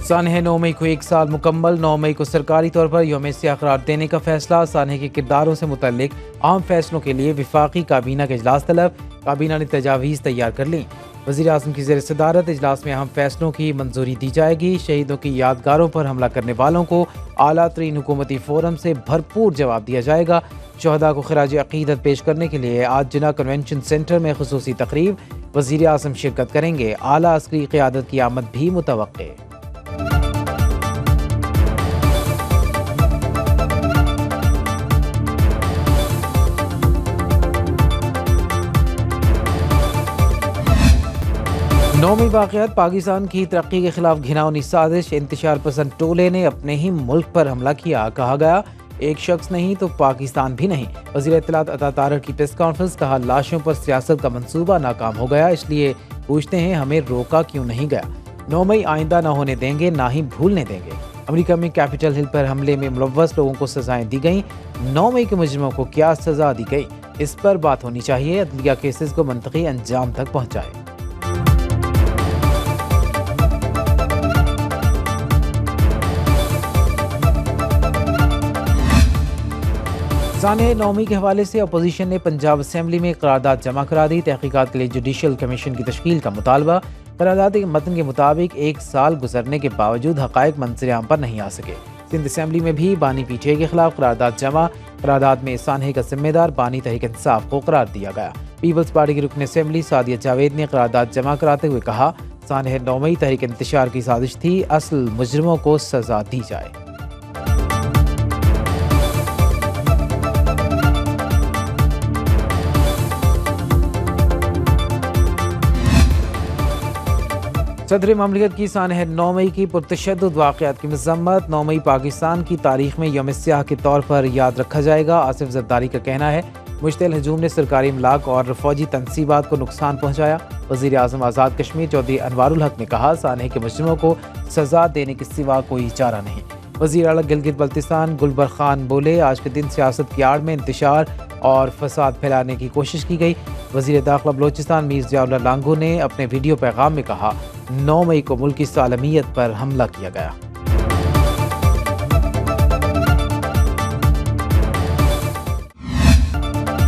सानह 9 मई को 1 साल मुकम्मल। 9 मई को सरकारी तौर पर यौम सियाह करार देने का फैसला। सानह के किरदारों से मुतल्लिक अहम फैसलों के लिए वफाकी काबीना का इजलास तलब। काबीना ने तजावीज़ तैयार कर ली। वज़ीर आज़म की ज़ेर सदारत इजलास में अहम फैसलों की मंजूरी दी जाएगी। शहीदों की यादगारों पर हमला करने वालों को आला तरीन हुकूमती फोरम से भरपूर जवाब दिया जाएगा। शहदा को खराज अकीदत पेश करने के लिए आज जिना कन्वेंशन सेंटर में खुसूसी तकरीब। वज़ीर आज़म शिरकत करेंगे। आला अस्करी क़यादत की आमद भी मुतवक्के। नौवीं वाक़यात पाकिस्तान की तरक्की के खिलाफ घिनौनी साजिश। इंतशार पसंद टोले ने अपने ही मुल्क पर हमला किया। कहा गया एक शख्स नहीं तो पाकिस्तान भी नहीं। वज़ीर इत्तलात अता तारड़ की प्रेस कॉन्फ्रेंस। कहा लाशों पर सियासत का मंसूबा नाकाम हो गया, इसलिए पूछते हैं हमें रोका क्यों नहीं गया। 9 मई आइंदा न होने देंगे, ना ही भूलने देंगे। अमेरिका में कैपिटल हिल पर हमले में मुलव्वस लोगों को सजाएं दी गई। 9 मई के मुजरिमों को क्या सजा दी गई, इस पर बात होनी चाहिए। अदलिया केसेस को मंतकी अंजाम तक पहुँचाए। सानह 9 मई के हवाले से अपोजिशन ने पंजाब असम्बली में करारदाद जमा करा दी। तहकीकात के लिए जुडिशल कमीशन की तश्कील का मुतालबा। करारदाद के मतन के मुताबिक 1 साल गुजरने के बावजूद हक़ाइक़ मंजर-ए-आम पर नहीं आ सके। सिंध असम्बली में भी बानी पीटीआई के खिलाफ करारदाद जमा। करारदाद में सानह का जिम्मेदार बानी तहरीक इंसाफ को करार दिया गया। पीपल्स पार्टी के रुकन असम्बली सादिया जावेद ने करारदाद जमा कराते हुए कहा सानह 9 मई तहरीक इंतशार की साजिश थी, असल मुजरिमों को सजा दी जाए। सदर ममलिकत की सानह 9 मई की पुरतशद्दुद वाक़यात की मज़म्मत। 9 मई पाकिस्तान की तारीख में यौम सियाह के तौर पर याद रखा जाएगा। आसिफ ज़रदारी का कहना है मुश्तिल हजूम ने सरकारी इमलाक और फौजी तनसीबात को नुकसान पहुँचाया। वज़ीर आज़म आज़ाद कश्मीर चौधरी अनवारुल हक ने कहा सानह के मुजरिमों को सज़ा देने के सिवा कोई चारा नहीं। वज़ीर आला गिलगित बल्तिस्तान गुलबर खान बोले आज के दिन सियासत की आड़ में इंतशार और फसाद फैलाने की कोशिश की गई। वज़ीर दाखिला बलोचिस्तान मीर ज़ियाउल्लाह लांगू ने अपने वीडियो पैगाम में कहा 9 मई को मुल्क की सालमियत पर हमला किया गया।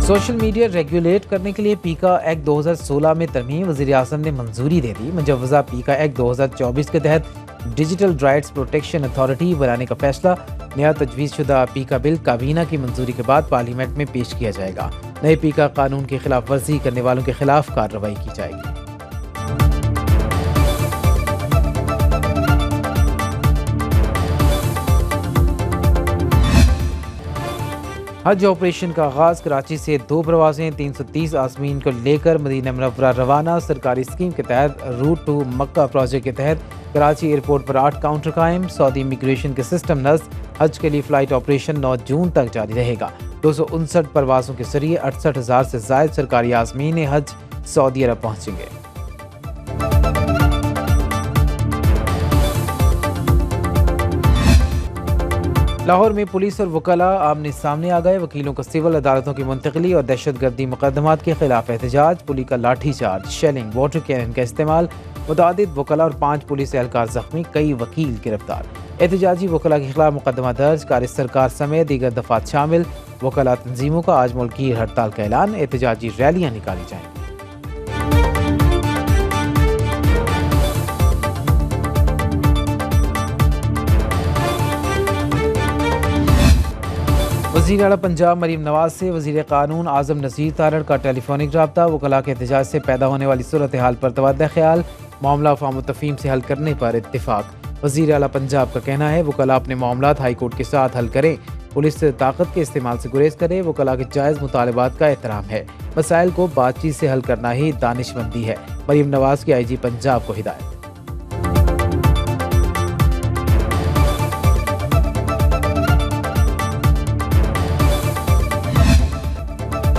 सोशल मीडिया रेगुलेट करने के लिए पीका एक्ट 2016 में तरमीम वज़ीर आज़म ने मंजूरी दे दी। मुजव्वज़ा पीका एक्ट 2024 के तहत डिजिटल राइट्स प्रोटेक्शन अथॉरिटी बनाने का फैसला। नया तजवीज़ शुदा पीका बिल काबीना की मंजूरी के बाद पार्लियामेंट में पेश किया जाएगा। नए पीका कानून की खिलाफ वर्जी करने वालों के खिलाफ कार्रवाई की जाएगी। हज ऑपरेशन का आगाज। कराची से 2 प्रवासें 330 आज़मीन को लेकर मदीना मुनव्वरा रवाना। सरकारी स्कीम के तहत रूट टू मक्का प्रोजेक्ट के तहत कराची एयरपोर्ट पर 8 काउंटर कायम। सऊदी इमिग्रेशन के सिस्टम नस्ब। हज के लिए फ़्लाइट ऑपरेशन 9 जून तक जारी रहेगा। 259 परवासों के जरिए 68,000 से ज़ायद सरकारी आज़मीन हज सऊदी अरब पहुँचेंगे। लाहौर में पुलिस और वकला आमने सामने आ गए। वकीलों को सिविल अदालतों की मुंतकली और दहशतगर्दी मुकदमात के खिलाफ एहतजाज। पुलिस का लाठी चार्ज, शेलिंग, वाटर कैनन का इस्तेमाल। मुतादिद वकला और 5 पुलिस एहलकार जख्मी, कई वकील गिरफ्तार। एहतजाजी वकला के खिलाफ मुकदमा दर्ज। कारी सरकार समेत दीगर दफात शामिल। वकला तंजीमों का आज मुल्की हड़ताल का ऐलान। एहतजाजी रैलियाँ निकाली जाएंगी। वज़ीर आला पंजाब मरीम नवाज से वज़ीर कानून आज़म नज़ीर तारड़ का टेलीफोनिक रब्ता। वकला के एहतजाज से पैदा होने वाली सूरत हाल पर तवज्जो ख्याल। मामला अफ़वाम तफ़हीम से हल करने पर इत्तिफाक। वज़ीर आला पंजाब का कहना है वकला अपने मामलात हाई कोर्ट के साथ हल करें। पुलिस से ताकत के इस्तेमाल से गुरेज करे। वकला के जायज़ मुतालबात का एहतराम है। मसाइल को बातचीत से हल करना ही दानिशमंदी है। मरीम नवाज की IG पंजाब को हिदायत।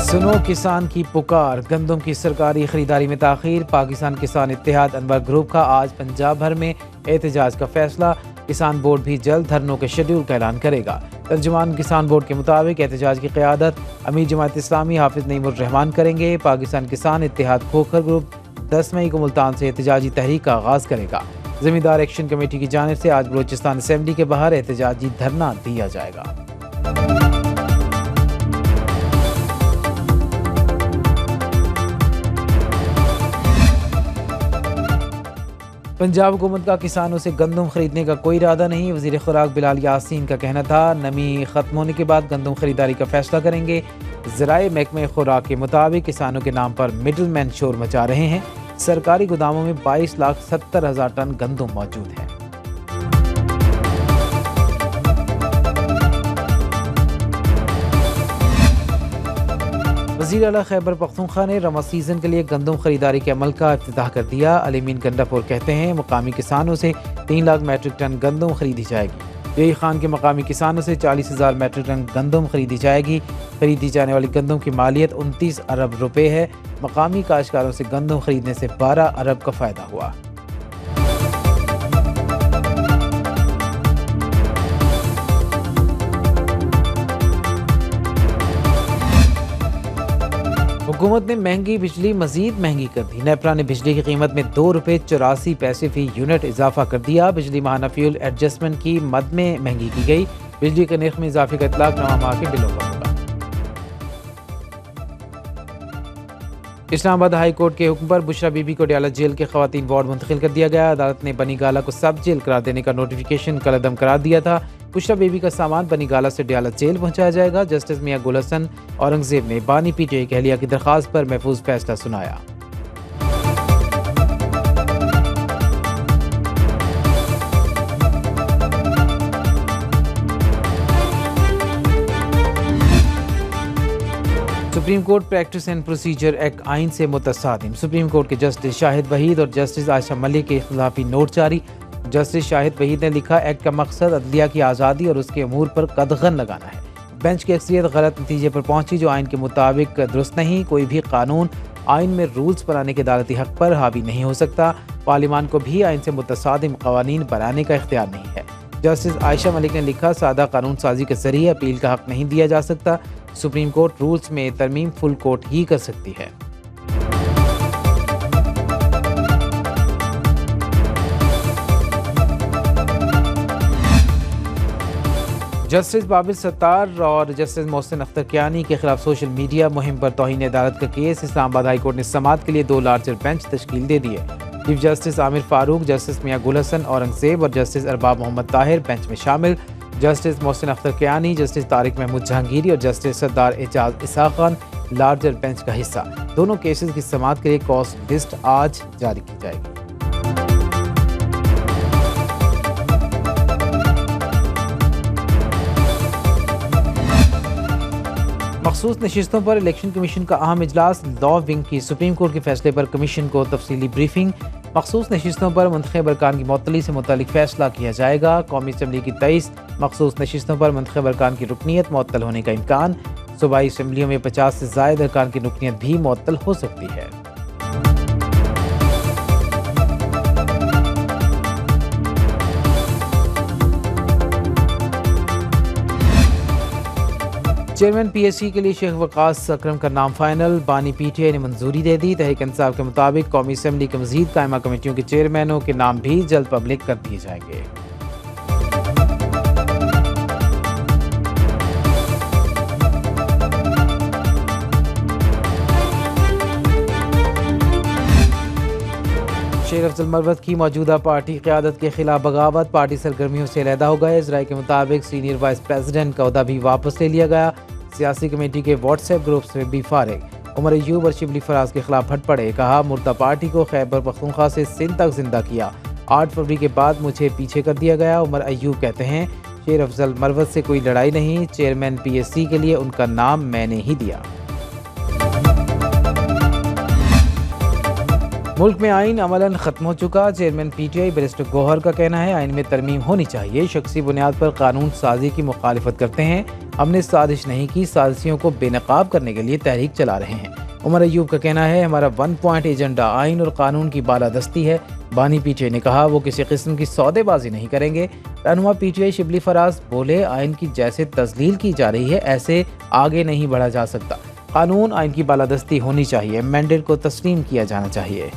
सुनो किसान की पुकार। गंदम की सरकारी खरीदारी में ताखीर। पाकिस्तान किसान इत्तेहाद अनवर ग्रुप का आज पंजाब भर में एहतजाज का फैसला। किसान बोर्ड भी जल्द धरनों के शेड्यूल का ऐलान करेगा। तर्जुमान किसान बोर्ड के मुताबिक एहतजाज की क़यादत अमीर जमात इस्लामी हाफिज नईमुर रहमान करेंगे। पाकिस्तान किसान इत्तेहाद खोखर ग्रुप 10 मई को मुल्तान से एहतजाजी तहरीक का आगाज़ करेगा। ज़मींदार एक्शन कमेटी की जानिब से आज बलूचिस्तान असेंबली के बाहर एहतजाजी धरना दिया जाएगा। पंजाब हुकूमत का किसानों से गंदम खरीदने का कोई इरादा नहीं। वज़ीर खुराक बिलाल यासीन का कहना था, नमी खत्म होने के बाद गंदम खरीदारी का फैसला करेंगे। ज़राए महकमे खुराक के मुताबिक किसानों के नाम पर मिडल मैन शोर मचा रहे हैं। सरकारी गोदामों में 22,70,000 टन गंदम मौजूद है। वज़ीर आला खैबर पख्तूनख्वा ने रमज़ान सीज़न के लिए गंदम खरीदारी के अमल का इफ्तिताह कर दिया। अलीमीन गंडापुर कहते हैं, मुकामी किसानों से 3 लाख मैट्रिक टन गंदम खरीदी जाएगी। यही खान के मकामी किसानों से 40,000 मैट्रिक टन गंदम खरीदी जाएगी। खरीदी जाने वाली गंदम की मालियत 29 अरब रुपए है। मकामी काश्तकारों से गंदम खरीदने से 12 अरब का फ़ायदा हुआ। हुकूमत ने महंगी बिजली मजीद महंगी कर दी। नेपरा ने बिजली की कीमत में 2 रुपये 84 पैसे फी यूनिट इजाफा कर दिया। बिजली माहाना फ्यूल एडजस्टमेंट की मद में महंगी की गई। बिजली के नर्ख में इजाफे का इतलाक नवा माह के बिलों पर होगा। इस्लामाबाद हाई कोर्ट के हुक्म पर बुशरा बीबी को डियाला जेल के खवातीन वार्ड मुंतकिल कर दिया गया। अदालत ने बनी गाला को सब जेल करार देने का नोटिफिकेशन कलअदम करार दिया था। बुशरा बेबी का सामान बनी गाला से डियाला जेल पहुंचाया जाएगा। जस्टिस मियां गुल हसन औरंगजेब ने बानी पीटीआई की अहलिया की दरख्वास्त पर महफूज फैसला सुनाया। Supreme court practice and procedure act आइन से मुतसादिम। सुप्रीम कोर्ट के जस्टिस शाहिद वहीद और जस्टिस आयशा मलिक के खिलाफी नोट जारी। जस्टिस शाहिद वहीद ने लिखा, एक्ट का मकसद अदलिया की आज़ादी और उसके अमूर पर कदगन लगाना है। बेंच की अक्सरियत गलत नतीजे पर पहुंची जो आइन के मुताबिक दुरुस्त नहीं। कोई भी कानून आइन में रूल्स बनाने के अदालती हक पर हावी नहीं हो सकता। पार्लियामान को भी आइन से मुतसादिम कवानीन बनाने का इख्तियार नहीं है। जस्टिस आयशा मलिक ने लिखा, सादा कानून साजी के जरिए अपील का हक नहीं दिया जा सकता। सुप्रीम कोर्ट रूल्स में तरमीम फुल कोर्ट ही कर सकती है। जस्टिस बाबिल सत्तार और जस्टिस मोहसिन अख्तर कियानी के खिलाफ सोशल मीडिया मुहिम पर तौहीन अदालत का केस। इस्लामाबाद हाई कोर्ट ने समाअत के लिए 2 लार्जर बेंच तश्कील दे दिए। Chief justice Aamir Farooq, justice Mian Gul Hassan Aurangzeb और जस्टिस अरबाब मोहम्मद ताहिर बेंच में शामिल। जस्टिस मोहसिन अख्तर कियानी, जस्टिस तारिक महमूद जहांगीरी और justice Sardar Ejaz Ishaq Khan larger bench का हिस्सा। दोनों केसेस की समाअत के लिए कॉस्ट लिस्ट आज जारी की जाएगी। मखसूस नशिस्तों पर इलेक्शन कमीशन का अहम इजलास। लॉ विंग की सुप्रीम कोर्ट के फैसले पर कमीशन को तफसीली ब्रीफिंग। मखसूस नशिस्तों पर मुंतखब अरकान की मुअत्तली से मुतालिक फैसला किया जाएगा। कौमी असम्बली की 23 मखसूस नशिस्तों पर मुंतखब अरकान की रुकनीत मुअत्तल होने का इम्कान। सूबाई असम्बलियों में 50 से ज़ायद अरकान की रुकनीत भी मुअत्तल हो सकती है। चेयरमैन पीएससी के लिए शेख वकास अकरम का नाम फाइनल। बानी पीटीआई ने मंजूरी दे दी। तहरीक इंसाफ के मुताबिक कौमी असम्बली के मजीद कायमा कमेटियों के चेयरमैनों के नाम भी जल्द पब्लिक कर दिए जाएंगे। शेर अफजल मरवत की मौजूदा पार्टी क़यादत के खिलाफ बगावत। पार्टी सरगर्मियों से अलहदा हो गए। इस राय के मुताबिक सीनियर वाइस प्रेसिडेंट का ओहदा भी वापस ले लिया गया। सियासी कमेटी के व्हाट्सएप ग्रुप से भी फारिग। उमर अयूब और शिबली फराज के खिलाफ हट पड़े। कहा, मुर्दा पार्टी को खैबर पख्तूनख्वा से सिंध तक जिंदा किया। 8 फरवरी के बाद मुझे पीछे कर दिया गया। उमर अयूब कहते हैं, शेर अफजल मरवत से कोई लड़ाई नहीं। चेयरमैन पीएससी के लिए उनका नाम मैंने ही दिया। मुल्क में आइन अमलन खत्म हो चुका। चेयरमैन पीटीआई बैरिस्टर गौहर का कहना है, आइन में तरमीम होनी चाहिए। शख्सी बुनियाद पर कानून साजी की मुखालिफत करते हैं। हमने साजिश नहीं की, साजिशियों को बेनकाब करने के लिए तहरीक चला रहे हैं। उमर अयूब का कहना है, हमारा 1 पॉइंट एजेंडा आइन और कानून की बालादस्ती है। बानी पीटीआई ने कहा, वो किसी किस्म की सौदेबाजी नहीं करेंगे। रहनुमा पीटीआई शिबली फराज बोले, आइन की जैसे तजलील की जा रही है ऐसे आगे नहीं बढ़ा जा सकता। कानून आइन की बालादस्ती होनी चाहिए। मैंडेट को तस्लीम किया जाना चाहिए।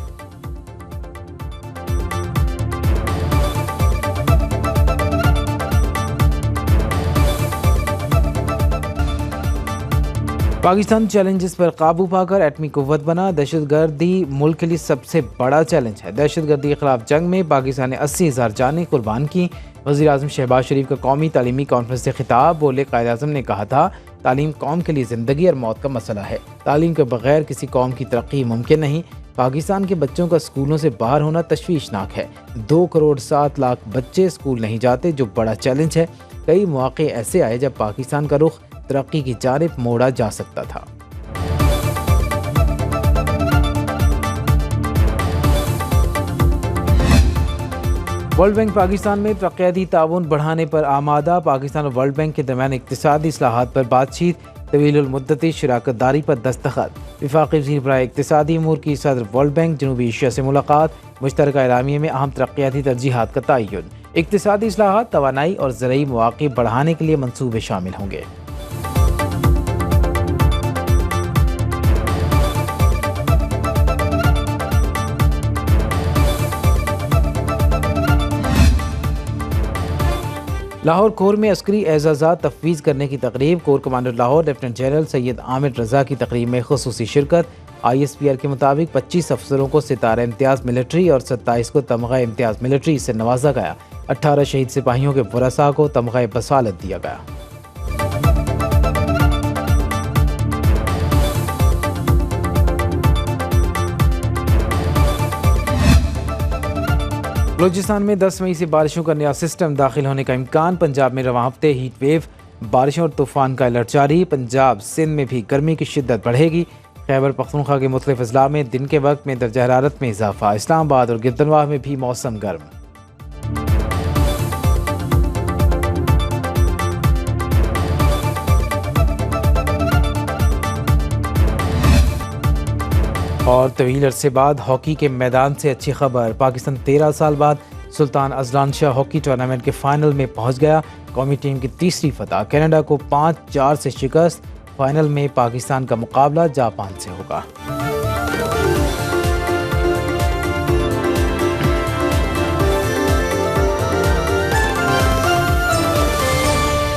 पाकिस्तान चैलेंजेस पर काबू पाकर एटमी कुव्वत बना। दहशतगर्दी मुल्क के लिए सबसे बड़ा चैलेंज है। दहशतगर्दी के खिलाफ जंग में पाकिस्तान ने 80,000 जानें कुर्बान की। वज़ीर आज़म शहबाज शरीफ का कौमी तालीमी कॉन्फ्रेंस से खिताब बोले कायद आज़म ने कहा था, तालीम कौम के लिए ज़िंदगी और मौत का मसला है। तालीम के बगैर किसी कौम की तरक्की मुमकिन नहीं। पाकिस्तान के बच्चों का स्कूलों से बाहर होना तशवीशनाक है। 2 करोड़ 7 लाख बच्चे स्कूल नहीं जाते, जो बड़ा चैलेंज है। कई मौके ऐसे आए जब पाकिस्तान का रुख तरक्की की जानिब मोड़ा जा सकता था। वर्ल्ड बैंक पाकिस्तान में तरक्याती ताउन बढ़ाने पर आमादा। पाकिस्तान और वर्ल्ड बैंक के दरमियान इक्तिसादी इस्लाहात पर बातचीत, तवील मुद्दती शराकत दारी पर दस्तखत। वफाकी वज़ीर बराए इक्तिसादी अमूर की सदर वर्ल्ड बैंक जनूबी एशिया से मुलाकात। मुश्तरका एलामिया में अहम तरक्याती तरजीहात का तयन। इक्तिसादी इस्लाहात, तवानाई और ज़रई मौक़े बढ़ाने के लिए मंसूबे शामिल होंगे। लाहौर कोर में अस्करी एजाज़ात तफवीज़ करने की तकरीब। Corps commander Lahore lieutenant general Syed Aamir Raza की तकरीब में खुसूसी शिरकत। ISPR के मुताबिक 25 अफसरों को सितारा इम्तियाज़ मिलिट्री और 27 को तमगा इम्तियाज़ मिलिट्री से नवाजा गया। 18 शहीद सिपाहियों के वरसा को तमगा बसालत दिया गया। बलूचिस्तान में 10 मई से बारिशों का नया सिस्टम दाखिल होने का इम्कान। पंजाब में रवां हफ्ते हीट वेव, बारिशों और तूफान का अलर्ट जारी। पंजाब सिंध में भी गर्मी की शिद्दत बढ़ेगी। खैबर पख्तूनख्वा के मुख्तलिफ अजला में दिन के वक्त में दर्जा हरारत में इजाफा। इस्लामाबाद और गिरदनवाह में भी मौसम गर्म। और तवील अरसे बाद हॉकी के मैदान से अच्छी खबर। पाकिस्तान 13 साल बाद Sultan Azlan Shah hockey tournament के फाइनल में पहुंच गया। कौमी टीम की तीसरी फतह। कनाडा को 5-4 से शिकस्त। फाइनल में पाकिस्तान का मुकाबला जापान से होगा।